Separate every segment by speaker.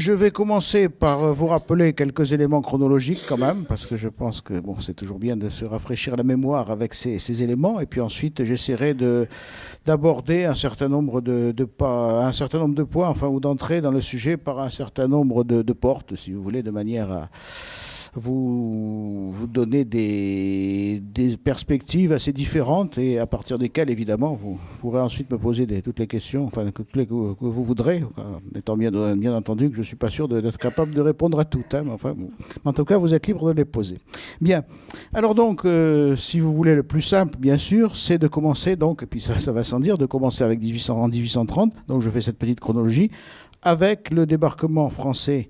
Speaker 1: Je vais commencer par vous rappeler quelques éléments chronologiques quand même, parce que je pense que bon, c'est toujours bien de se rafraîchir la mémoire avec ces éléments. Et puis ensuite, j'essaierai d'aborder un certain nombre un certain nombre de points, enfin, ou d'entrer dans le sujet par un certain nombre de portes, si vous voulez, de manière à vous donner des perspectives assez différentes et à partir desquelles, évidemment, vous pourrez ensuite me poser toutes les questions, enfin, que vous voudrez, étant bien entendu que je ne suis pas sûr d'être capable de répondre à toutes. Hein, mais enfin, bon. En tout cas, vous êtes libre de les poser. Bien. Alors donc, si vous voulez, le plus simple, bien sûr, c'est de commencer, donc, et puis ça va sans dire, de commencer avec 1830. Donc, je fais cette petite chronologie avec le débarquement français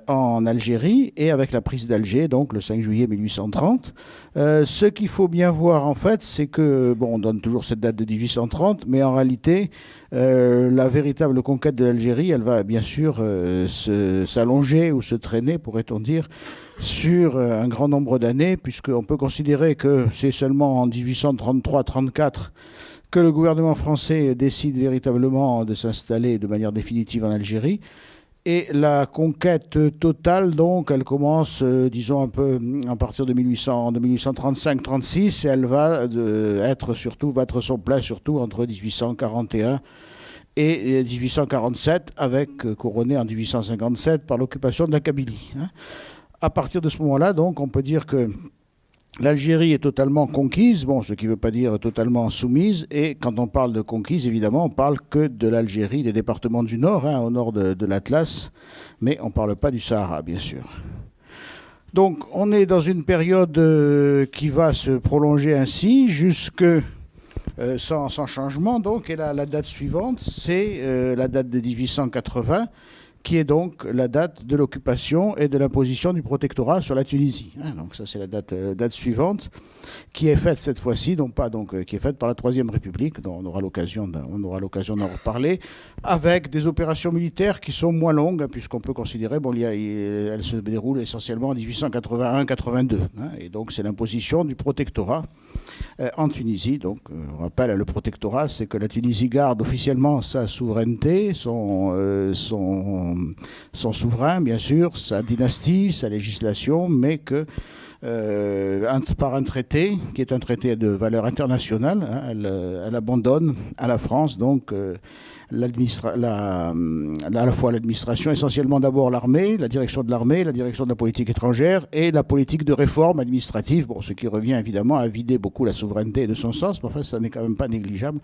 Speaker 1: en Algérie et avec la prise d'Alger, donc le 5 juillet 1830. Ce qu'il faut bien voir, en fait, c'est que, bon, on donne toujours cette date de 1830, mais en réalité, la véritable conquête de l'Algérie, elle va bien sûr s'allonger ou se traîner, pourrait-on dire, sur un grand nombre d'années, puisqu'on peut considérer que c'est seulement en 1833-34 que le gouvernement français décide véritablement de s'installer de manière définitive en Algérie. Et la conquête totale, donc, elle commence, disons, un peu à partir de 1835-36, et elle va battre son plein surtout entre 1841 et 1847, avec couronné en 1857 par l'occupation de la Kabylie. Hein. À partir de ce moment-là, donc, on peut dire que l'Algérie est totalement conquise, bon, ce qui ne veut pas dire totalement soumise, et quand on parle de conquise, évidemment, on parle que de l'Algérie, des départements du Nord, hein, au nord de l'Atlas, mais on ne parle pas du Sahara, bien sûr. Donc, on est dans une période qui va se prolonger ainsi jusque sans changement, donc, et la date suivante, c'est la date de 1880, qui est donc la date de l'occupation et de l'imposition du protectorat sur la Tunisie. Donc ça, c'est la date suivante, qui est faite cette fois-ci, qui est faite par la Troisième République, dont on aura l'occasion d'en reparler, avec des opérations militaires qui sont moins longues, puisqu'on peut considérer, elles se déroulent essentiellement en 1881-82. Et donc c'est l'imposition du protectorat en Tunisie. Donc, on rappelle, le protectorat, c'est que la Tunisie garde officiellement sa souveraineté, son souverain, bien sûr, sa dynastie, sa législation, mais que par un traité, qui est un traité de valeur internationale, hein, elle abandonne à la France, donc, à la fois l'administration, essentiellement d'abord l'armée, la direction de l'armée, la direction de la politique étrangère et la politique de réforme administrative, bon, ce qui revient évidemment à vider beaucoup la souveraineté de son sens, mais enfin, ça n'est quand même pas négligeable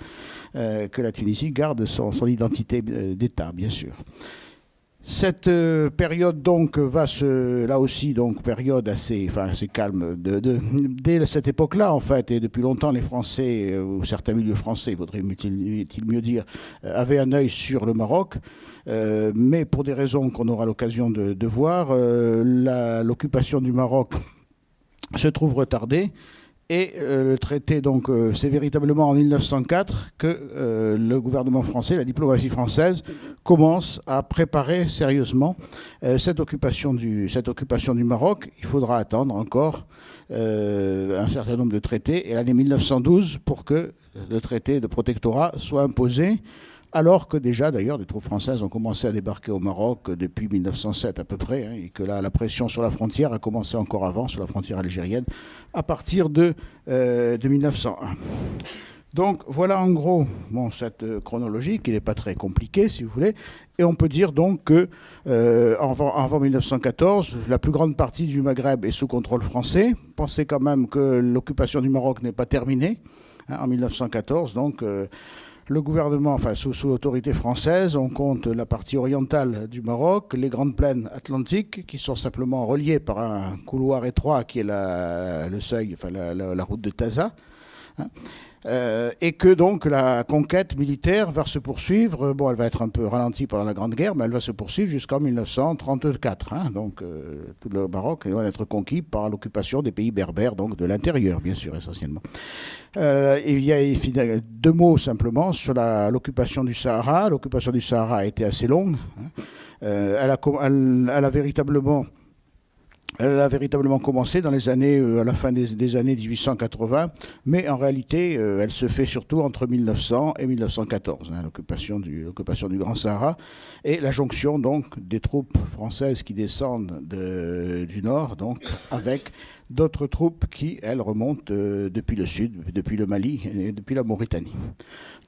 Speaker 1: que la Tunisie garde son identité d'État, bien sûr. Cette période donc là aussi donc période assez calme dès cette époque-là en fait, et depuis longtemps les Français ou certains milieux français, il vaudrait-il mieux dire, avaient un œil sur le Maroc, mais pour des raisons qu'on aura l'occasion de voir, l'occupation du Maroc se trouve retardée. Et le traité, donc, c'est véritablement en 1904 que le gouvernement français, la diplomatie française, commence à préparer sérieusement cette occupation du Maroc. Il faudra attendre encore un certain nombre de traités, et l'année 1912 pour que le traité de protectorat soit imposé, alors que déjà, d'ailleurs, des troupes françaises ont commencé à débarquer au Maroc depuis 1907 à peu près, hein, et que là, la pression sur la frontière a commencé encore avant, sur la frontière algérienne, à partir de 1901. Donc voilà en gros cette chronologie, qui n'est pas très compliquée, si vous voulez, et on peut dire donc que avant 1914, la plus grande partie du Maghreb est sous contrôle français. Pensez quand même que l'occupation du Maroc n'est pas terminée, hein, en 1914, donc... le gouvernement, sous l'autorité française, on compte la partie orientale du Maroc, les grandes plaines atlantiques, qui sont simplement reliées par un couloir étroit qui est le seuil, la route de Taza. Hein. Et que donc la conquête militaire va se poursuivre, bon, elle va être un peu ralentie pendant la Grande Guerre, mais elle va se poursuivre jusqu'en 1934. Hein, donc tout le Maroc va être conquis par l'occupation des pays berbères, donc de l'intérieur, bien sûr, essentiellement. Il y a deux mots simplement sur l'occupation du Sahara. L'occupation du Sahara a été assez longue. Hein. Elle a véritablement Elle a véritablement commencé dans les années, à la fin des années 1880, mais en réalité, elle se fait surtout entre 1900 et 1914, hein, l'occupation du Grand Sahara, et la jonction donc des troupes françaises qui descendent du nord, donc avec d'autres troupes qui, elles, remontent depuis le sud, depuis le Mali et depuis la Mauritanie.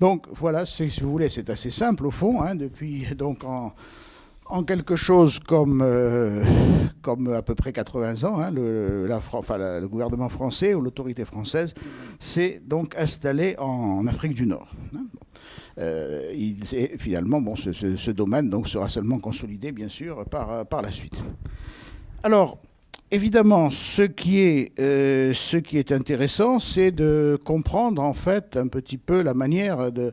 Speaker 1: Donc voilà, si vous voulez, c'est assez simple au fond, hein, depuis donc en quelque chose comme à peu près 80 ans, hein, le gouvernement français ou l'autorité française s'est donc installé en Afrique du Nord. Finalement, bon, ce domaine donc, sera seulement consolidé, bien sûr, par la suite. Alors, évidemment, ce qui est intéressant, c'est de comprendre en fait un petit peu la manière de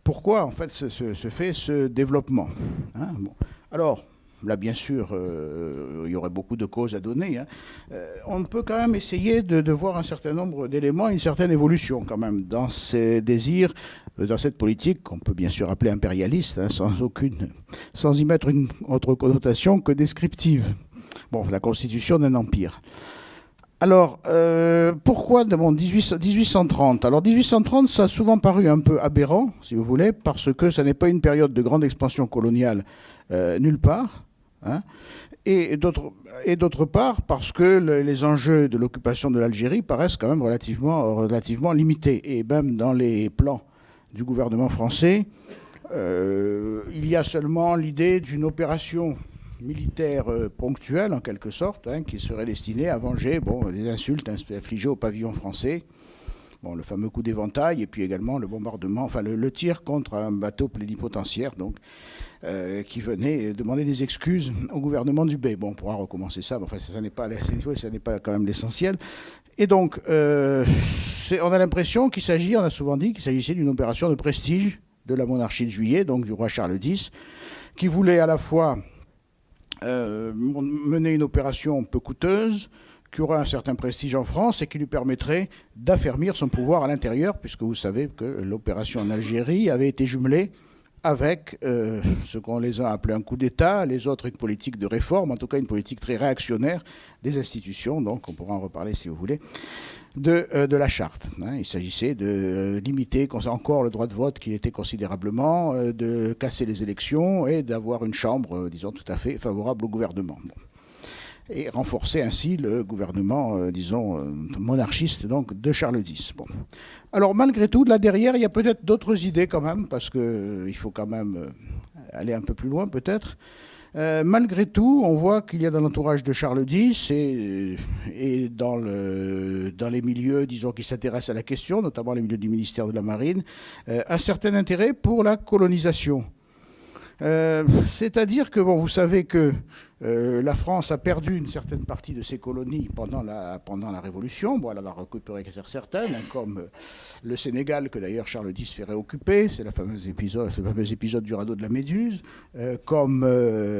Speaker 1: pourquoi en fait se fait ce développement. Hein, bon. Alors, là, bien sûr, il y aurait beaucoup de causes à donner. Hein. On peut quand même essayer de voir un certain nombre d'éléments, une certaine évolution quand même dans ces désirs, dans cette politique qu'on peut bien sûr appeler impérialiste, hein, sans y mettre une autre connotation que descriptive. Bon, la constitution d'un empire. Alors, pourquoi 1830 ? Alors, 1830, ça a souvent paru un peu aberrant, si vous voulez, parce que ça n'est pas une période de grande expansion coloniale nulle part. Hein, et d'autre part, parce que les enjeux de l'occupation de l'Algérie paraissent quand même relativement limités. Et même dans les plans du gouvernement français, il y a seulement l'idée d'une opération militaire ponctuelle, en quelque sorte, hein, qui serait destinée à venger des insultes infligées au pavillon français. Bon, le fameux coup d'éventail, et puis également le bombardement, enfin le tir contre un bateau plénipotentiaire, donc, qui venait demander des excuses au gouvernement du Bey. Bon, on pourra recommencer ça, mais enfin, ça n'est pas quand même l'essentiel. Et donc, on a l'impression on a souvent dit qu'il s'agissait d'une opération de prestige de la monarchie de Juillet, donc du roi Charles X, qui voulait à la fois mener une opération peu coûteuse, qui aura un certain prestige en France et qui lui permettrait d'affermir son pouvoir à l'intérieur, puisque vous savez que l'opération en Algérie avait été jumelée avec ce qu'on les a appelé un coup d'État, les autres une politique de réforme, en tout cas une politique très réactionnaire des institutions, donc on pourra en reparler si vous voulez, de la charte. Hein. Il s'agissait de limiter encore le droit de vote qui était considérablement, de casser les élections et d'avoir une chambre, disons, tout à fait favorable au gouvernement. Bon. Et renforcer ainsi le gouvernement, monarchiste donc, de Charles X. Bon. Alors malgré tout, là derrière, il y a peut-être d'autres idées quand même, parce qu'il faut quand même aller un peu plus loin peut-être. Malgré tout, on voit qu'il y a dans l'entourage de Charles X et dans les milieux, disons, qui s'intéressent à la question, notamment les milieux du ministère de la Marine, un certain intérêt pour la colonisation. C'est-à-dire que, bon, vous savez que la France a perdu une certaine partie de ses colonies pendant la Révolution. Bon, elle en a récupéré certaines, hein, comme le Sénégal, que d'ailleurs Charles X fait réoccuper, c'est le fameux épisode du radeau de la Méduse, comme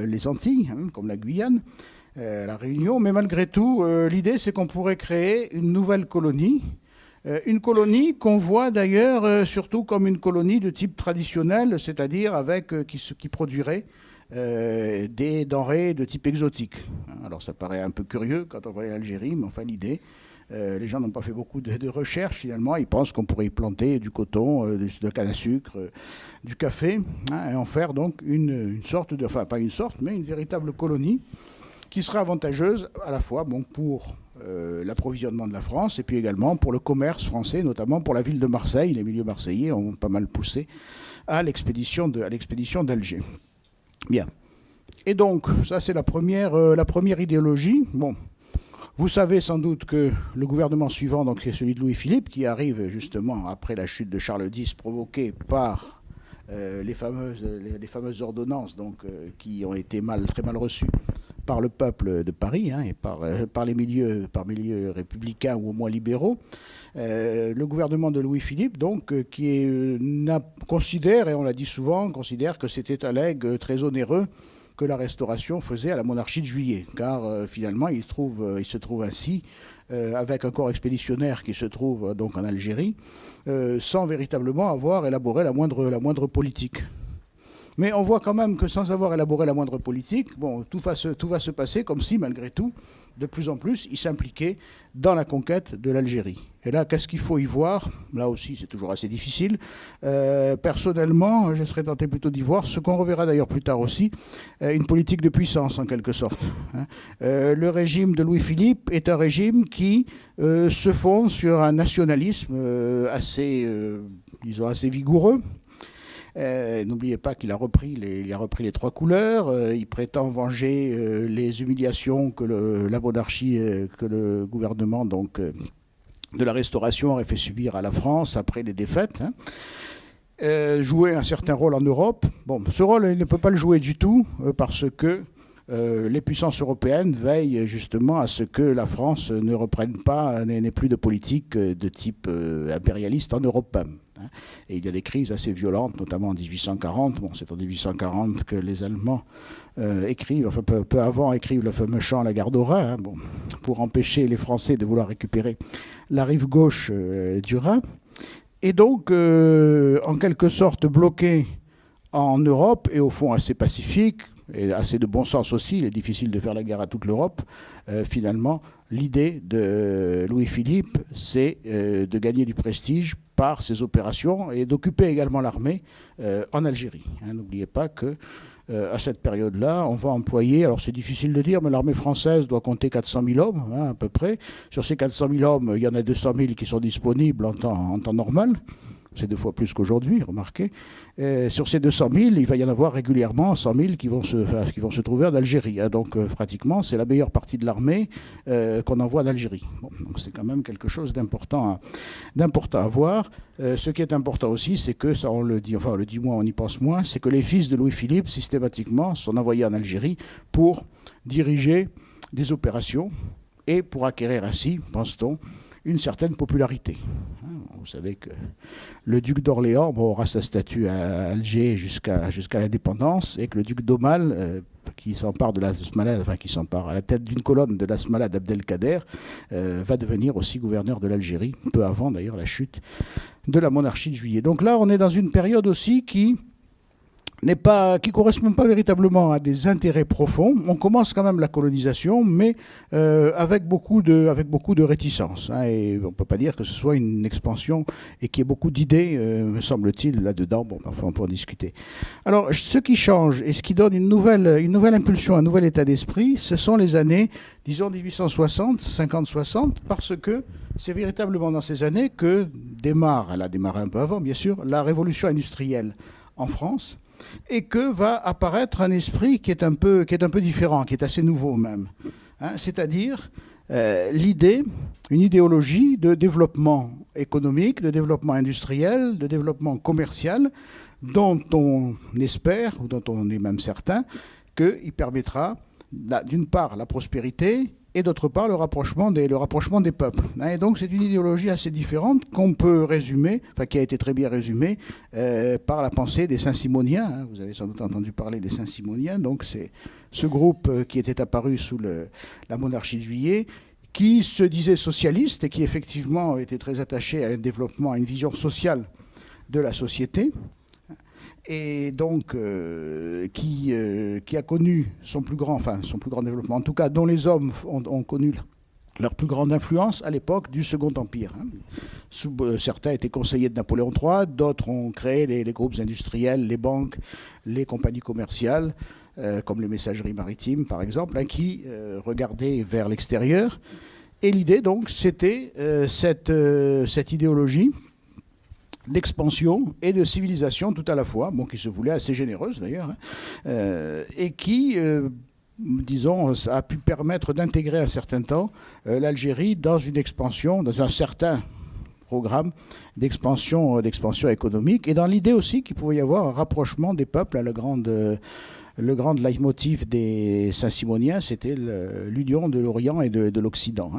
Speaker 1: les Antilles, hein, comme la Guyane, la Réunion. Mais malgré tout, l'idée, c'est qu'on pourrait créer une nouvelle colonie. Une colonie qu'on voit d'ailleurs surtout comme une colonie de type traditionnel, c'est-à-dire qui produirait des denrées de type exotique. Alors ça paraît un peu curieux quand on voit l'Algérie, mais enfin l'idée, les gens n'ont pas fait beaucoup de recherches finalement, ils pensent qu'on pourrait y planter du coton, de canne à sucre, du café, hein, et en faire donc une sorte de, enfin pas une sorte, mais une véritable colonie qui sera avantageuse à la fois pour l'approvisionnement de la France et puis également pour le commerce français, notamment pour la ville de Marseille. Les milieux marseillais ont pas mal poussé à l'expédition d'Alger. Bien. Et donc, ça c'est la première idéologie. Bon, vous savez sans doute que le gouvernement suivant, donc c'est celui de Louis-Philippe, qui arrive justement après la chute de Charles X, provoquée par les fameuses ordonnances donc, qui ont été très mal reçues par le peuple de Paris, hein, et par les milieux républicains ou au moins libéraux. Le gouvernement de Louis-Philippe, donc, considère, et on l'a dit souvent, considère que c'était un legs très onéreux que la Restauration faisait à la monarchie de Juillet, car finalement il se trouve ainsi avec un corps expéditionnaire qui se trouve donc en Algérie, sans véritablement avoir élaboré la moindre politique. Mais on voit quand même que sans avoir élaboré la moindre politique, bon, tout va se passer comme si, malgré tout, de plus en plus, il s'impliquait dans la conquête de l'Algérie. Et là, qu'est-ce qu'il faut y voir? Là aussi, c'est toujours assez difficile. Personnellement, je serais tenté plutôt d'y voir, ce qu'on reverra d'ailleurs plus tard aussi, une politique de puissance en quelque sorte. Le régime de Louis-Philippe est un régime qui se fonde sur un nationalisme assez, disons, assez vigoureux. N'oubliez pas qu'il a repris les trois couleurs. Il prétend venger les humiliations que la monarchie, que le gouvernement donc, de la Restauration aurait fait subir à la France après les défaites. Jouer un certain rôle en Europe. Bon, ce rôle, il ne peut pas le jouer du tout parce que les puissances européennes veillent justement à ce que la France ne reprenne pas, n'ait plus de politique de type impérialiste en Europe même. Et il y a des crises assez violentes, notamment en 1840. Bon, c'est en 1840 que les Allemands écrivent, enfin peu avant, écrivent le fameux chant à la gare d'Aura, bon, pour empêcher les Français de vouloir récupérer la rive gauche du Rhin. Et donc, en quelque sorte, bloqués en Europe, et au fond assez pacifique, et assez de bon sens aussi, il est difficile de faire la guerre à toute l'Europe. Finalement, l'idée de Louis-Philippe, c'est de gagner du prestige par ses opérations et d'occuper également l'armée en Algérie. N'oubliez pas que à cette période-là, on va employer, alors c'est difficile de dire, mais l'armée française doit compter 400 000 hommes, à peu près. Sur ces 400 000 hommes, il y en a 200 000 qui sont disponibles en temps normal. C'est 2 fois plus qu'aujourd'hui, remarquez. Sur ces 200 000, il va y en avoir régulièrement 100 000 qui vont se trouver en Algérie. Donc pratiquement, c'est la meilleure partie de l'armée qu'on envoie en Algérie. Bon, donc c'est quand même quelque chose d'important à voir. Ce qui est important aussi, c'est que, ça on le dit moins, on y pense moins, c'est que les fils de Louis-Philippe, systématiquement, sont envoyés en Algérie pour diriger des opérations et pour acquérir ainsi, pense-t-on, une certaine popularité. Vous savez que le duc d'Orléans aura sa statue à Alger jusqu'à l'indépendance, et que le duc d'Aumale, qui s'empare de l'Asmalade, enfin qui s'empare à la tête d'une colonne de l'Asmalade Abdelkader, va devenir aussi gouverneur de l'Algérie, peu avant d'ailleurs la chute de la monarchie de Juillet. Donc là, on est dans une période aussi qui correspond pas véritablement à des intérêts profonds. On commence quand même la colonisation, mais avec beaucoup de réticence. Et on ne peut pas dire que ce soit une expansion et qu'il y ait beaucoup d'idées, me semble-t-il, là-dedans. Bon, enfin, on peut en discuter. Alors, ce qui change et ce qui donne une nouvelle impulsion, un nouvel état d'esprit, ce sont les années, disons, 1860, 50-60, parce que c'est véritablement dans ces années que elle a démarré un peu avant, bien sûr, la révolution industrielle en France, et que va apparaître un esprit qui est un peu différent, qui est assez nouveau même. C'est-à-dire une idéologie de développement économique, de développement industriel, de développement commercial, dont on espère, ou dont on est même certain, qu'il permettra, d'une part, la prospérité, et d'autre part le rapprochement des peuples. Et donc c'est une idéologie assez différente qu'on peut résumer, enfin qui a été très bien résumée par la pensée des Saint-Simoniens. Vous avez sans doute entendu parler des Saint-Simoniens, donc c'est ce groupe qui était apparu sous la monarchie de Juillet, qui se disait socialiste et qui effectivement était très attaché à un développement, à une vision sociale de la société, et donc qui a connu son plus grand développement, en tout cas dont les hommes ont connu leur plus grande influence à l'époque du Second Empire. Certains étaient conseillers de Napoléon III, d'autres ont créé les groupes industriels, les banques, les compagnies commerciales, comme les messageries maritimes par exemple, qui regardaient vers l'extérieur. Et l'idée donc c'était cette idéologie d'expansion et de civilisation tout à la fois, qui se voulait assez généreuse d'ailleurs, et qui, disons, a pu permettre d'intégrer un certain temps l'Algérie dans une expansion, dans un certain programme d'expansion économique, et dans l'idée aussi qu'il pouvait y avoir un rapprochement des peuples. Le grand leitmotiv des Saint-Simoniens, c'était l'union de l'Orient et de l'Occident.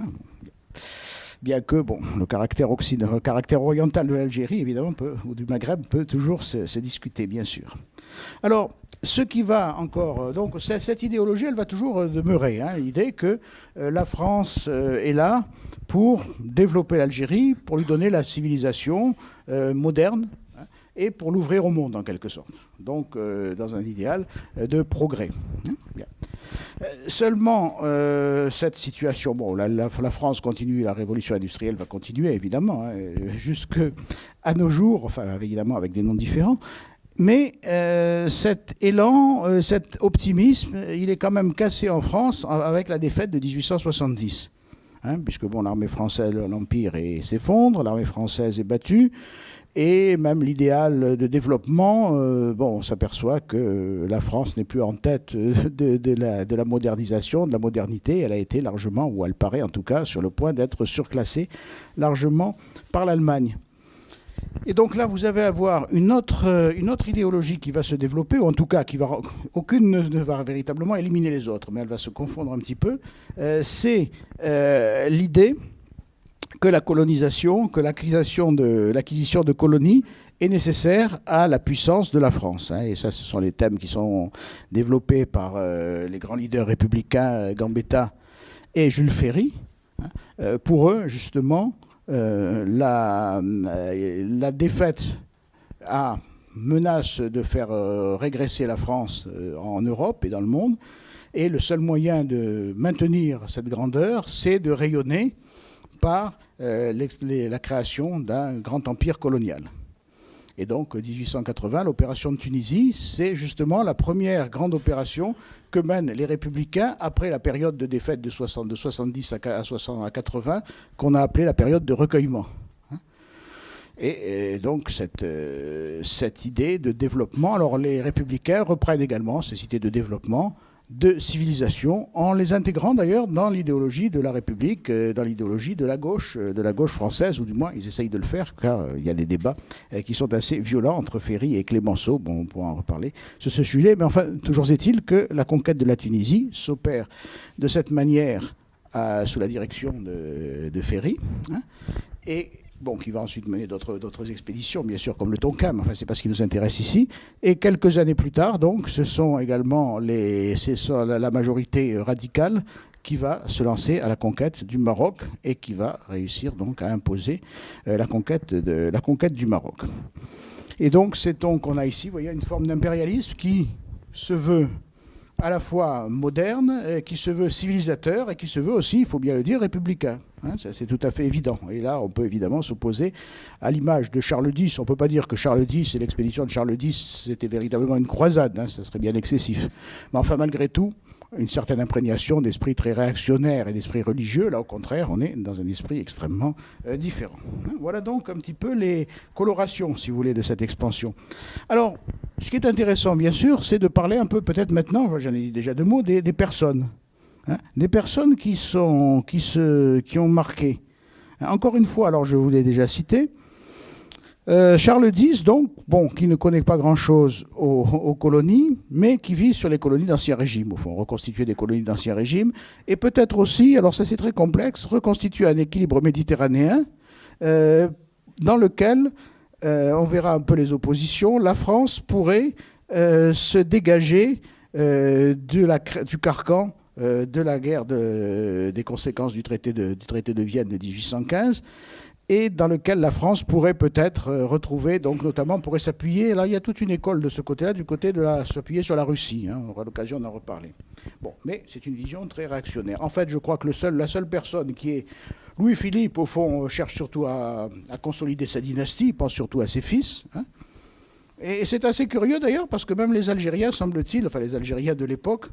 Speaker 1: Bien que le caractère oriental de l'Algérie, évidemment, ou du Maghreb, peut toujours se discuter, bien sûr. Alors, ce qui va encore... donc, cette idéologie, elle va toujours demeurer. L'idée que la France est là pour développer l'Algérie, pour lui donner la civilisation moderne, et pour l'ouvrir au monde, en quelque sorte. Donc, dans un idéal de progrès. Bien. Seulement, cette situation, bon, la France continue, la révolution industrielle va continuer, évidemment, hein, jusqu'à nos jours, enfin, évidemment, avec des noms différents. Mais cet élan, cet optimisme, il est quand même cassé en France avec la défaite de 1870. Hein, puisque bon, l'armée française, l'Empire s'effondre, l'armée française est battue. Et même l'idéal de développement, bon, on s'aperçoit que la France n'est plus en tête de la modernisation, de la modernité. Elle a été largement, ou elle paraît en tout cas, sur le point d'être surclassée largement par l'Allemagne. Et donc là, vous allez avoir une autre idéologie qui va se développer, ou en tout cas, aucune ne va véritablement éliminer les autres, mais elle va se confondre un petit peu. C'est l'idée que la colonisation, que l'acquisition de colonies est nécessaire à la puissance de la France. Et ça, ce sont les thèmes qui sont développés par les grands leaders républicains, Gambetta et Jules Ferry. Pour eux, justement, la défaite menace de faire régresser la France en Europe et dans le monde. Et le seul moyen de maintenir cette grandeur, c'est de rayonner par la création d'un grand empire colonial. Et donc, 1880, l'opération de Tunisie, c'est justement la première grande opération que mènent les républicains après la période de défaite de 70 à 80, qu'on a appelée la période de recueillement. Et donc, cette idée de développement, alors les républicains reprennent également ces idées de développement, de civilisation, en les intégrant d'ailleurs dans l'idéologie de la République, dans l'idéologie de la gauche française, ou du moins ils essayent de le faire, car il y a des débats qui sont assez violents entre Ferry et Clémenceau, bon, on pourra en reparler sur ce sujet, mais enfin, toujours est-il que la conquête de la Tunisie s'opère de cette manière sous la direction de Ferry, hein, et bon, qui va ensuite mener d'autres expéditions, bien sûr, comme le Tonkin, enfin, c'est pas ce qui nous intéresse ici. Et quelques années plus tard, donc, ce sont également la majorité radicale qui va se lancer à la conquête du Maroc et qui va réussir donc à imposer la conquête du Maroc. Et donc, on a ici, vous voyez, une forme d'impérialisme qui se veut à la fois moderne, qui se veut civilisateur et qui se veut aussi, il faut bien le dire, républicain. Hein, ça, c'est tout à fait évident. Et là, on peut évidemment s'opposer à l'image de Charles X. On ne peut pas dire que Charles X et l'expédition de Charles X, c'était véritablement une croisade. Hein, ça serait bien excessif. Mais enfin, malgré tout, une certaine imprégnation d'esprit très réactionnaire et d'esprit religieux. Là, au contraire, on est dans un esprit extrêmement différent. Hein, voilà donc un petit peu les colorations, si vous voulez, de cette expansion. Alors, ce qui est intéressant, bien sûr, c'est de parler un peu, peut-être maintenant, j'en ai dit déjà deux mots, des personnes. Hein, des personnes qui ont marqué. Hein, encore une fois, alors je vous l'ai déjà cité, Charles X, donc, bon, qui ne connaît pas grand-chose aux colonies, mais qui vit sur les colonies d'Ancien Régime, au fond, reconstituer des colonies d'Ancien Régime, et peut-être aussi, alors ça c'est très complexe, reconstituer un équilibre méditerranéen dans lequel, on verra un peu les oppositions, la France pourrait se dégager du carcan de la guerre des conséquences du traité de Vienne de 1815, et dans lequel la France pourrait peut-être retrouver, donc notamment pourrait s'appuyer, là il y a toute une école de ce côté-là, du côté de s'appuyer sur la Russie, hein, on aura l'occasion d'en reparler. Bon, mais c'est une vision très réactionnaire. En fait, je crois que la seule personne qui est... Louis-Philippe, au fond, cherche surtout à consolider sa dynastie, il pense surtout à ses fils, hein. Et c'est assez curieux d'ailleurs, parce que même les Algériens, semble-t-il, enfin les Algériens de l'époque,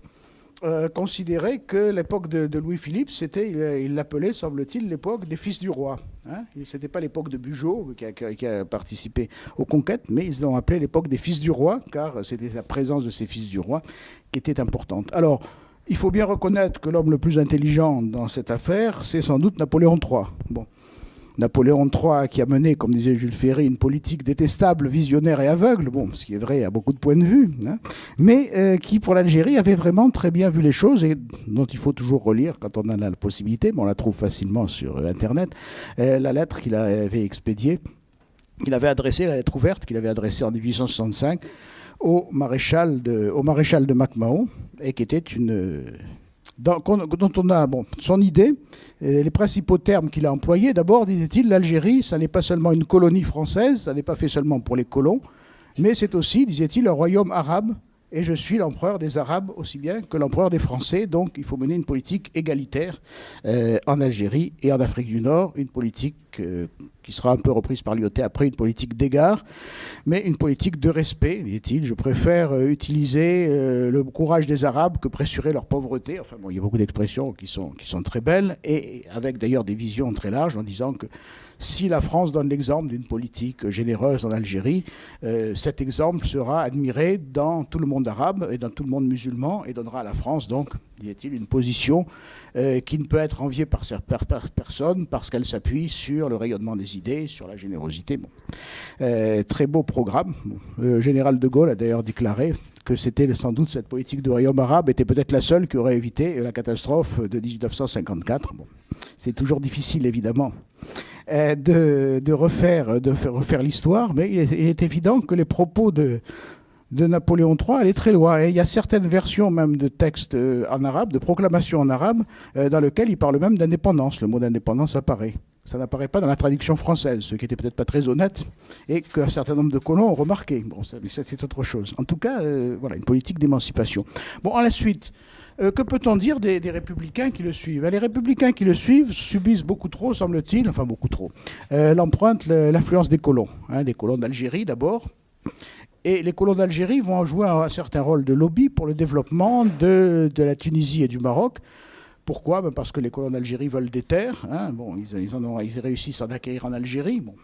Speaker 1: considérait que l'époque de Louis-Philippe, il l'appelait, semble-t-il, l'époque des fils du roi. Hein, ce n'était pas l'époque de Bugeaud, qui a participé aux conquêtes, mais ils l'ont appelé l'époque des fils du roi, car c'était la présence de ces fils du roi qui était importante. Alors, il faut bien reconnaître que l'homme le plus intelligent dans cette affaire, c'est sans doute Napoléon III. Bon. Napoléon III qui a mené, comme disait Jules Ferry, une politique détestable, visionnaire et aveugle, bon, ce qui est vrai à beaucoup de points de vue, hein, mais qui, pour l'Algérie, avait vraiment très bien vu les choses et dont il faut toujours relire quand on en a la possibilité, mais on la trouve facilement sur Internet, la lettre qu'il avait expédiée, la lettre ouverte qu'il avait adressée en 1865 au maréchal de Mac-Mahon, et qui était dont on a son idée, les principaux termes qu'il a employés. D'abord, disait-il, l'Algérie, ça n'est pas seulement une colonie française, ça n'est pas fait seulement pour les colons, mais c'est aussi, disait-il, un royaume arabe et je suis l'empereur des Arabes aussi bien que l'empereur des Français. Donc il faut mener une politique égalitaire en Algérie et en Afrique du Nord, une politique qui sera un peu reprise par Lyautey après, une politique d'égard, mais une politique de respect, dit-il. Je préfère utiliser le courage des Arabes que pressurer leur pauvreté. Enfin bon, il y a beaucoup d'expressions qui sont très belles, et avec d'ailleurs des visions très larges, en disant que si la France donne l'exemple d'une politique généreuse en Algérie, cet exemple sera admiré dans tout le monde arabe et dans tout le monde musulman, et donnera à la France, donc, dit-il, une position qui ne peut être enviée par personne, parce qu'elle s'appuie sur le rayonnement des idées, sur la générosité. Bon. Très beau programme. Le général de Gaulle a d'ailleurs déclaré que c'était sans doute cette politique de royaume arabe était peut-être la seule qui aurait évité la catastrophe de 1954. Bon. C'est toujours difficile, évidemment, de refaire l'histoire, mais il est évident que les propos de Napoléon III allaient très loin. Et il y a certaines versions même de textes en arabe, de proclamations en arabe, dans lesquelles il parle même d'indépendance. Le mot d'indépendance apparaît. Ça n'apparaît pas dans la traduction française, ce qui n'était peut-être pas très honnête, et qu'un certain nombre de colons ont remarqué. Bon, ça c'est autre chose. En tout cas, voilà, une politique d'émancipation. Bon, à la suite, que peut-on dire des républicains qui le suivent? Les républicains qui le suivent subissent beaucoup trop, semble-t-il, enfin beaucoup trop, l'influence des colons d'Algérie d'abord. Et les colons d'Algérie vont jouer un certain rôle de lobby pour le développement de la Tunisie et du Maroc. Pourquoi? Parce que les colons d'Algérie veulent des terres. Bon, ils réussissent à en acquérir en Algérie. Bon,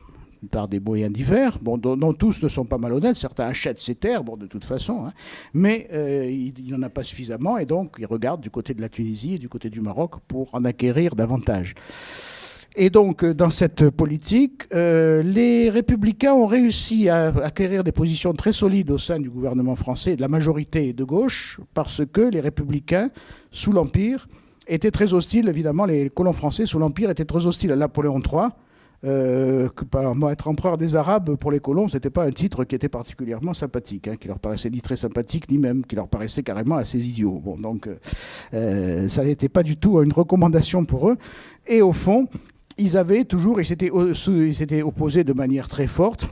Speaker 1: par des moyens divers, bon, dont tous ne sont pas malhonnêtes. Certains achètent ces terres, bon, de toute façon, mais il n'y en a pas suffisamment, et donc ils regardent du côté de la Tunisie et du côté du Maroc pour en acquérir davantage. Et donc, dans cette politique, les républicains ont réussi à acquérir des positions très solides au sein du gouvernement français, de la majorité de gauche, parce que les républicains, sous l'Empire, étaient très hostiles. Évidemment, les colons français sous l'Empire étaient très hostiles à Napoléon III. Être empereur des Arabes, pour les colons, ce n'était pas un titre qui était particulièrement sympathique, qui leur paraissait ni très sympathique, ni même qui leur paraissait carrément assez idiot. Bon, donc, ça n'était pas du tout une recommandation pour eux. Et au fond, ils s'étaient opposés de manière très forte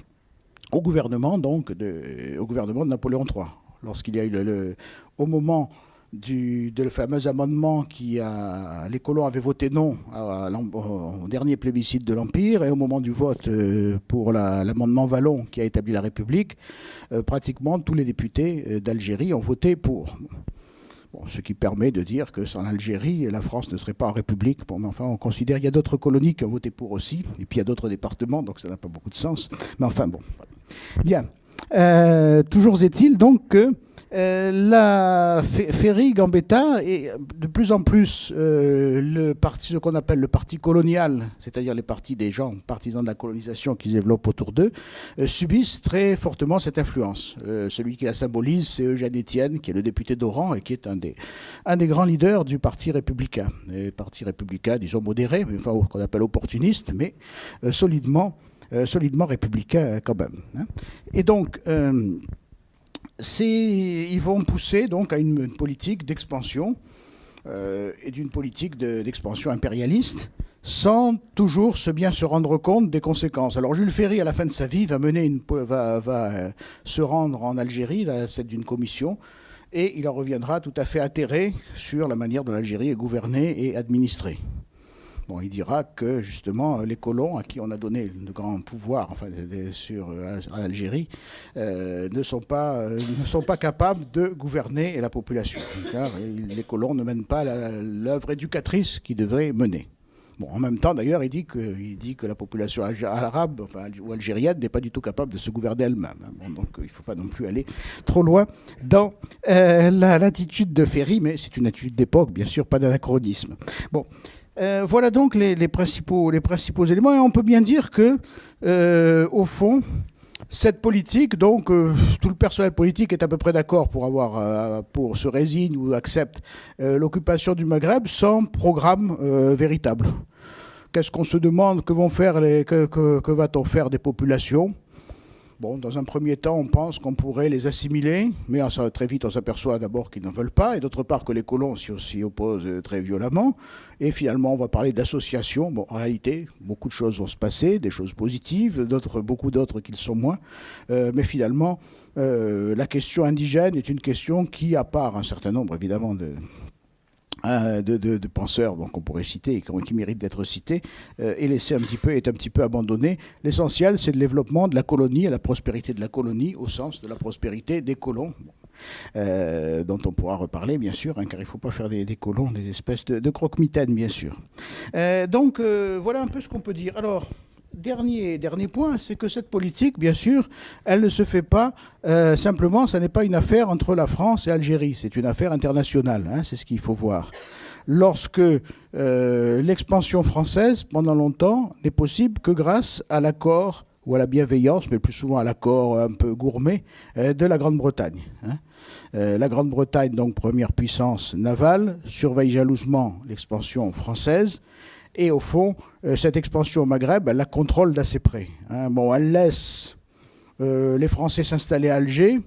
Speaker 1: au gouvernement, au gouvernement de Napoléon III. Lorsqu'il y a eu au moment le fameux amendement les colons avaient voté non au dernier plébiscite de l'Empire, et au moment du vote pour l'amendement Vallon qui a établi la République, pratiquement tous les députés d'Algérie ont voté pour. Bon, ce qui permet de dire que sans l'Algérie, la France ne serait pas en République. Bon, mais enfin, on considère qu'il y a d'autres colonies qui ont voté pour aussi, et puis il y a d'autres départements, donc ça n'a pas beaucoup de sens. Mais enfin, bon. Bien. Toujours est-il donc que Ferry Gambetta est de plus en plus ce qu'on appelle le parti colonial, c'est-à-dire les partis des gens partisans de la colonisation qui se développent autour d'eux, subissent très fortement cette influence. Celui qui la symbolise, c'est Eugène Étienne, qui est le député d'Oran et qui est un des grands leaders du parti républicain. Et parti républicain, disons modéré, mais enfin qu'on appelle opportuniste, mais solidement républicain quand même. Et donc, ils vont pousser donc à une politique d'expansion et d'une politique d'expansion impérialiste, sans toujours bien se rendre compte des conséquences. Alors Jules Ferry, à la fin de sa vie, va se rendre en Algérie à la tête d'une commission, et il en reviendra tout à fait atterré sur la manière dont l'Algérie est gouvernée et administrée. Bon, il dira que, justement, les colons à qui on a donné de grands pouvoirs en Algérie ne sont pas capables de gouverner la population, car les colons ne mènent pas l'œuvre éducatrice qu'ils devraient mener. Bon, en même temps, d'ailleurs, il dit que la population arabe ou algérienne n'est pas du tout capable de se gouverner elle-même. Bon, donc, il ne faut pas non plus aller trop loin dans l'attitude de Ferry, mais c'est une attitude d'époque, bien sûr, pas d'anachronisme. Bon. Voilà donc les principaux éléments, et on peut bien dire que, au fond, cette politique, donc tout le personnel politique est à peu près d'accord pour se résigne ou accepte l'occupation du Maghreb sans programme véritable. Qu'est-ce qu'on se demande? Que va-t-on faire des populations? Bon, dans un premier temps, on pense qu'on pourrait les assimiler, mais très vite, on s'aperçoit d'abord qu'ils n'en veulent pas, et d'autre part que les colons s'y opposent très violemment. Et finalement, on va parler d'association. Bon, en réalité, beaucoup de choses vont se passer, des choses positives, beaucoup d'autres qui le sont moins. Mais finalement, la question indigène est une question qui, à part un certain nombre, évidemment, de penseurs qu'on pourrait citer et qui méritent d'être cités, est un petit peu abandonné. L'essentiel, c'est le développement de la colonie et la prospérité de la colonie au sens de la prospérité des colons, dont on pourra reparler, bien sûr, car il ne faut pas faire des colons des espèces de croque-mitaines, bien sûr. Voilà un peu ce qu'on peut dire. Alors, dernier point, c'est que cette politique, bien sûr, elle ne se fait pas simplement, ça n'est pas une affaire entre la France et l'Algérie, c'est une affaire internationale, c'est ce qu'il faut voir. Lorsque l'expansion française, pendant longtemps, n'est possible que grâce à l'accord ou à la bienveillance, mais plus souvent à l'accord un peu gourmet, de la Grande-Bretagne. La Grande-Bretagne, donc première puissance navale, surveille jalousement l'expansion française. Et au fond, cette expansion au Maghreb, elle la contrôle d'assez près. Elle laisse les Français s'installer à Alger.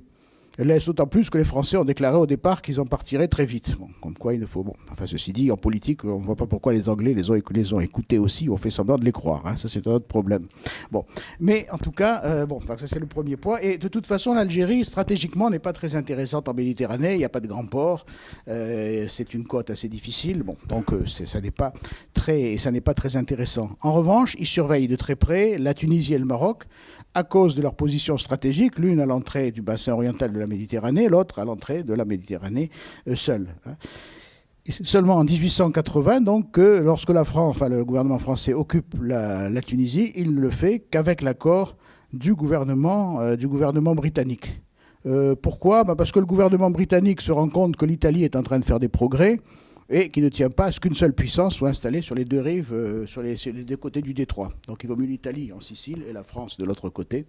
Speaker 1: Elle laisse d'autant plus que les Français ont déclaré au départ qu'ils en partiraient très vite. Comme quoi, il ne faut... ceci dit, en politique, on ne voit pas pourquoi les Anglais les ont écoutés aussi, ou ont fait semblant de les croire. Ça, c'est un autre problème. Mais en tout cas, ça c'est le premier point. Et de toute façon, l'Algérie, stratégiquement, n'est pas très intéressante en Méditerranée. Il n'y a pas de grands ports. C'est une côte assez difficile. Ça n'est pas très intéressant. En revanche, ils surveillent de très près la Tunisie et le Maroc, à cause de leur position stratégique, l'une à l'entrée du bassin oriental de la Méditerranée, l'autre à l'entrée de la Méditerranée seule. Et c'est seulement en 1880, donc, que lorsque le gouvernement français occupe la Tunisie, il ne le fait qu'avec l'accord du gouvernement britannique. Pourquoi ? Parce que le gouvernement britannique se rend compte que l'Italie est en train de faire des progrès, et qui ne tient pas à ce qu'une seule puissance soit installée sur les deux rives, sur les deux côtés du détroit. Donc il vaut mieux l'Italie en Sicile et la France de l'autre côté,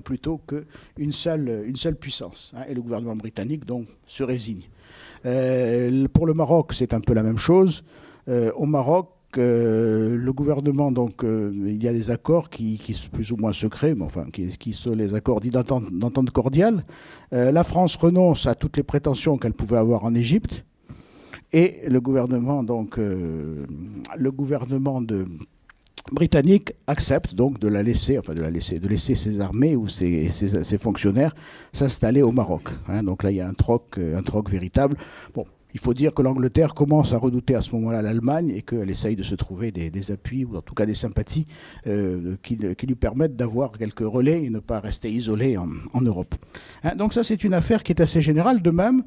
Speaker 1: plutôt qu'une seule puissance. Et le gouvernement britannique, donc, se résigne. Pour le Maroc, c'est un peu la même chose. Au Maroc, le gouvernement, il y a des accords qui sont plus ou moins secrets, mais qui sont les accords dits d'entente cordiale. La France renonce à toutes les prétentions qu'elle pouvait avoir en Égypte. Et le gouvernement britannique accepte donc de laisser ses armées ou ses fonctionnaires s'installer au Maroc. Donc là, il y a un troc véritable. Il faut dire que l'Angleterre commence à redouter à ce moment-là l'Allemagne et qu'elle essaye de se trouver des appuis ou en tout cas des sympathies qui lui permettent d'avoir quelques relais et ne pas rester isolée en Europe. Donc ça, c'est une affaire qui est assez générale. De même,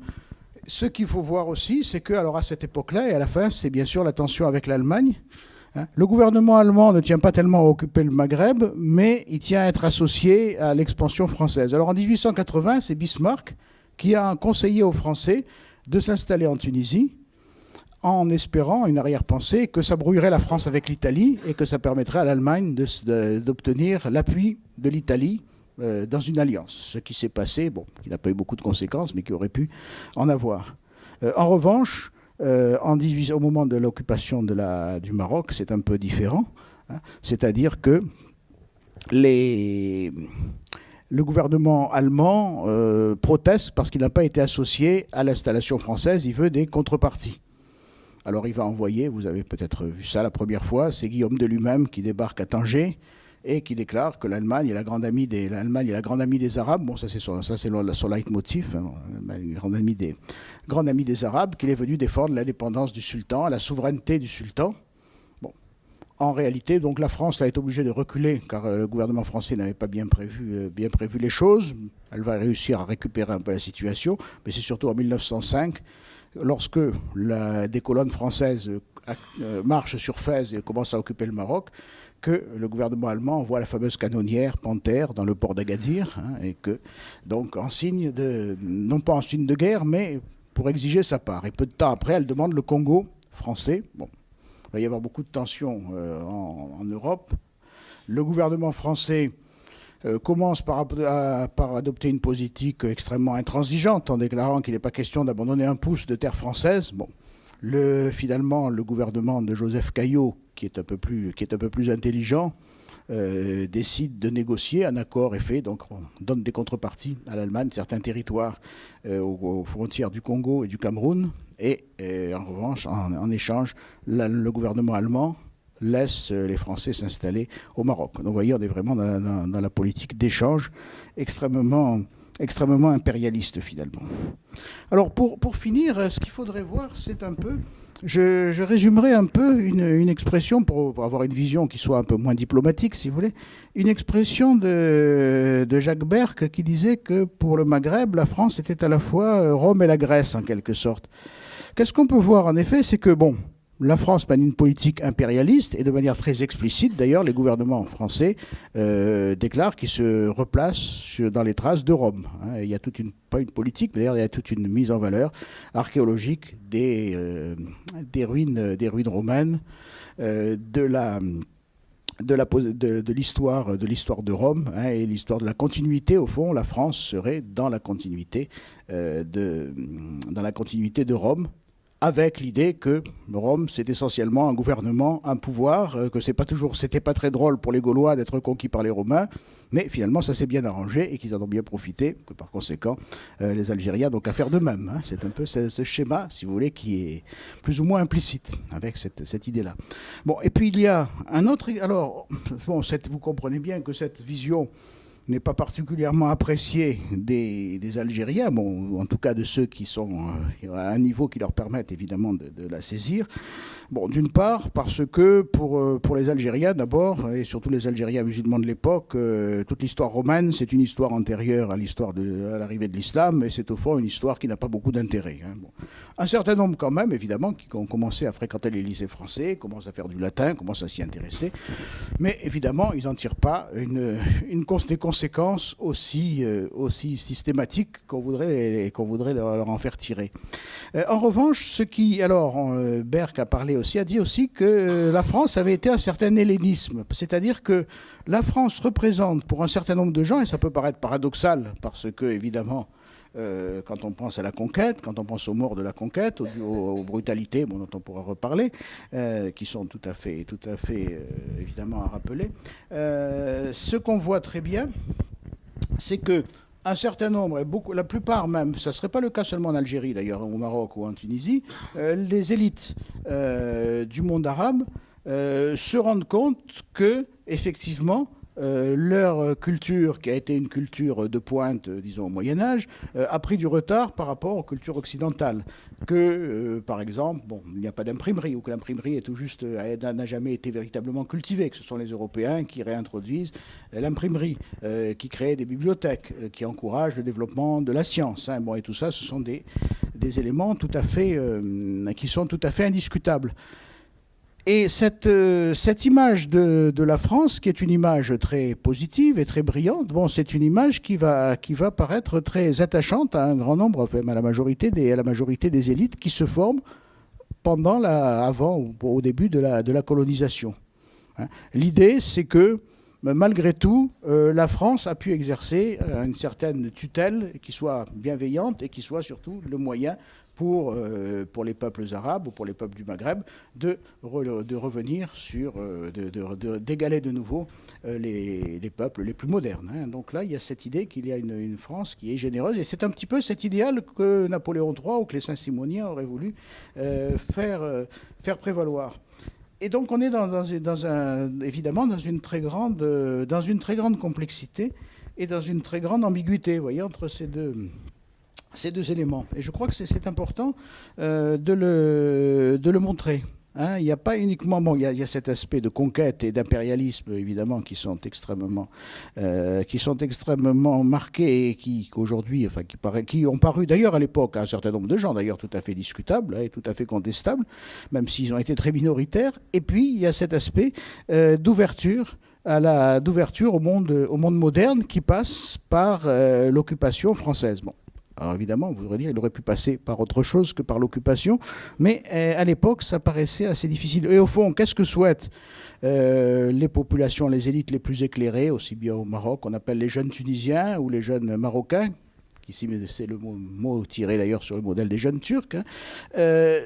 Speaker 1: ce qu'il faut voir aussi, c'est que, à cette époque-là, et à la fin, c'est bien sûr la tension avec l'Allemagne. Le gouvernement allemand ne tient pas tellement à occuper le Maghreb, mais il tient à être associé à l'expansion française. Alors en 1880, c'est Bismarck qui a conseillé aux Français de s'installer en Tunisie, en espérant, une arrière-pensée, que ça brouillerait la France avec l'Italie et que ça permettrait à l'Allemagne d'obtenir l'appui de l'Italie dans une alliance. Ce qui s'est passé, qui n'a pas eu beaucoup de conséquences, mais qui aurait pu en avoir. En revanche, au moment de l'occupation du Maroc, c'est un peu différent. C'est-à-dire que le gouvernement allemand proteste parce qu'il n'a pas été associé à l'installation française. Il veut des contreparties. Alors il va envoyer, vous avez peut-être vu ça la première fois, c'est Guillaume de lui-même qui débarque à Tanger et qui déclare que l'Allemagne est la grande amie des Arabes. Ça c'est son leitmotiv, grande amie des Arabes, qu'il est venu défendre l'indépendance du sultan, la souveraineté du sultan. En réalité, donc la France est obligée de reculer car le gouvernement français n'avait pas bien prévu les choses. Elle va réussir à récupérer un peu la situation, mais c'est surtout en 1905, lorsque des colonnes françaises marchent sur Fès et commencent à occuper le Maroc, que le gouvernement allemand envoie la fameuse canonnière Panthère dans le port d'Agadir, et que, donc, non pas en signe de guerre, mais pour exiger sa part. Et peu de temps après, elle demande le Congo français. Il va y avoir beaucoup de tensions en Europe. Le gouvernement français commence par adopter une politique extrêmement intransigeante en déclarant qu'il n'est pas question d'abandonner un pouce de terre française. Finalement, le gouvernement de Joseph Caillaux, qui est un peu plus intelligent, décide de négocier, un accord est fait, donc on donne des contreparties à l'Allemagne, certains territoires aux frontières du Congo et du Cameroun, et en revanche, en échange, le gouvernement allemand laisse les Français s'installer au Maroc. Donc vous voyez, on est vraiment dans la politique d'échange extrêmement impérialiste finalement. Alors pour finir, ce qu'il faudrait voir, c'est un peu, je résumerai un peu une expression pour avoir une vision qui soit un peu moins diplomatique, si vous voulez, une expression de Jacques Berck qui disait que pour le Maghreb, la France était à la fois Rome et la Grèce en quelque sorte. Qu'est-ce qu'on peut voir en effet, c'est que bon, la France mène une politique impérialiste et de manière très explicite, d'ailleurs, les gouvernements français déclarent qu'ils se replacent dans les traces de Rome. Il y a pas une politique, mais d'ailleurs il y a toute une mise en valeur archéologique des ruines romaines, de l'histoire de Rome et l'histoire de la continuité. Au fond, la France serait dans la continuité de Rome, avec l'idée que Rome, c'est essentiellement un gouvernement, un pouvoir, que c'était pas très drôle pour les Gaulois d'être conquis par les Romains, mais finalement ça s'est bien arrangé et qu'ils en ont bien profité, que par conséquent les Algériens n'ont qu'à faire de même. C'est un peu ce schéma, si vous voulez, qui est plus ou moins implicite avec cette idée-là. Bon, et puis il y a un autre... Alors, bon, vous comprenez bien que cette vision n'est pas particulièrement apprécié des Algériens, bon, en tout cas de ceux qui sont à un niveau qui leur permette évidemment de la saisir. Bon, d'une part, parce que pour les Algériens d'abord, et surtout les Algériens musulmans de l'époque, toute l'histoire romaine, c'est une histoire antérieure à à l'arrivée de l'islam, et c'est au fond une histoire qui n'a pas beaucoup d'intérêt. Bon. Un certain nombre quand même, évidemment, qui ont commencé à fréquenter les lycées français, commencent à faire du latin, commencent à s'y intéresser, mais évidemment, ils n'en tirent pas des conséquences aussi systématiques qu'on voudrait leur en faire tirer. En revanche, Berck a dit aussi que la France avait été un certain hellénisme, c'est-à-dire que la France représente pour un certain nombre de gens, et ça peut paraître paradoxal, parce que évidemment, quand on pense à la conquête, quand on pense aux morts de la conquête, aux brutalités dont on pourra reparler, qui sont tout à fait évidemment à rappeler, ce qu'on voit très bien, c'est que un certain nombre, et la plupart même, ça ne serait pas le cas seulement en Algérie d'ailleurs, au Maroc ou en Tunisie, les élites du monde arabe se rendent compte que, effectivement, leur culture, qui a été une culture de pointe, disons au Moyen-Âge, a pris du retard par rapport aux cultures occidentales. Par exemple, il n'y a pas d'imprimerie, ou que l'imprimerie n'a jamais été véritablement cultivée, que ce sont les Européens qui réintroduisent l'imprimerie, qui créent des bibliothèques, qui encouragent le développement de la science. Et tout ça, ce sont des éléments qui sont tout à fait indiscutables. Et cette image de la France, qui est une image très positive et très brillante, c'est une image qui va paraître très attachante à un grand nombre, même à la majorité des élites qui se forment au début de la colonisation. L'idée, c'est que, malgré tout, la France a pu exercer une certaine tutelle qui soit bienveillante et qui soit surtout le moyen pour les peuples arabes ou pour les peuples du Maghreb de revenir d'égaler de nouveau les peuples les plus modernes. Donc là, il y a cette idée qu'il y a une France qui est généreuse, et c'est un petit peu cet idéal que Napoléon III ou que les Saint-Simoniens auraient voulu faire prévaloir. Et donc on est évidemment dans une très grande complexité et dans une très grande ambiguïté, vous voyez, entre ces deux éléments. Et je crois que c'est important de le montrer. Il n'y a pas uniquement... il y a cet aspect de conquête et d'impérialisme, évidemment, qui sont extrêmement marqués et qui ont paru d'ailleurs à l'époque à un certain nombre de gens, d'ailleurs tout à fait discutables et tout à fait contestables, même s'ils ont été très minoritaires. Et puis, il y a cet aspect d'ouverture au monde moderne qui passe par l'occupation française. Alors évidemment, on voudrait dire qu'il aurait pu passer par autre chose que par l'occupation, mais à l'époque, ça paraissait assez difficile. Et au fond, qu'est-ce que souhaitent les populations, les élites les plus éclairées, aussi bien au Maroc, qu'on appelle les jeunes Tunisiens ou les jeunes Marocains, qu'ici c'est le mot tiré d'ailleurs sur le modèle des jeunes Turcs, hein.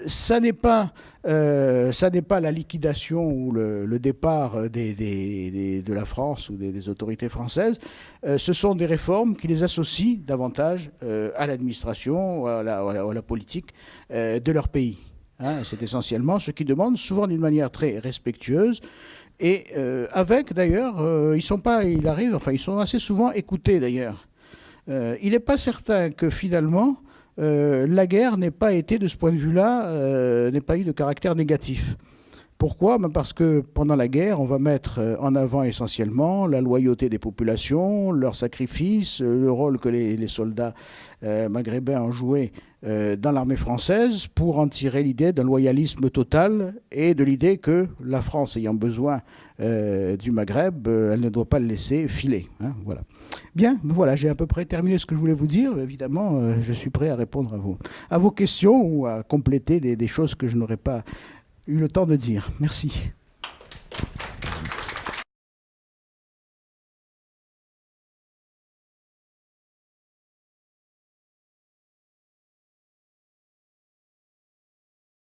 Speaker 1: Ça n'est pas la liquidation ou le départ de la France ou des autorités françaises. Ce sont des réformes qui les associent davantage à l'administration, à la politique de leur pays. Hein. C'est essentiellement ce qu'ils demandent, souvent d'une manière très respectueuse. Et avec, d'ailleurs, ils sont assez souvent écoutés, d'ailleurs. Il n'est pas certain que, finalement, la guerre n'ait pas été, de ce point de vue-là, n'ait pas eu de caractère négatif. Pourquoi ? Parce que pendant la guerre, on va mettre en avant essentiellement la loyauté des populations, leurs sacrifices, le rôle que les soldats maghrébins ont joué dans l'armée française pour en tirer l'idée d'un loyalisme total et de l'idée que la France ayant besoin du Maghreb, elle ne doit pas le laisser filer. Hein, voilà. Bien, voilà, j'ai à peu près terminé ce que je voulais vous dire. Évidemment, je suis prêt à répondre à vos questions ou à compléter des choses que je n'aurais pas eu le temps de dire. Merci.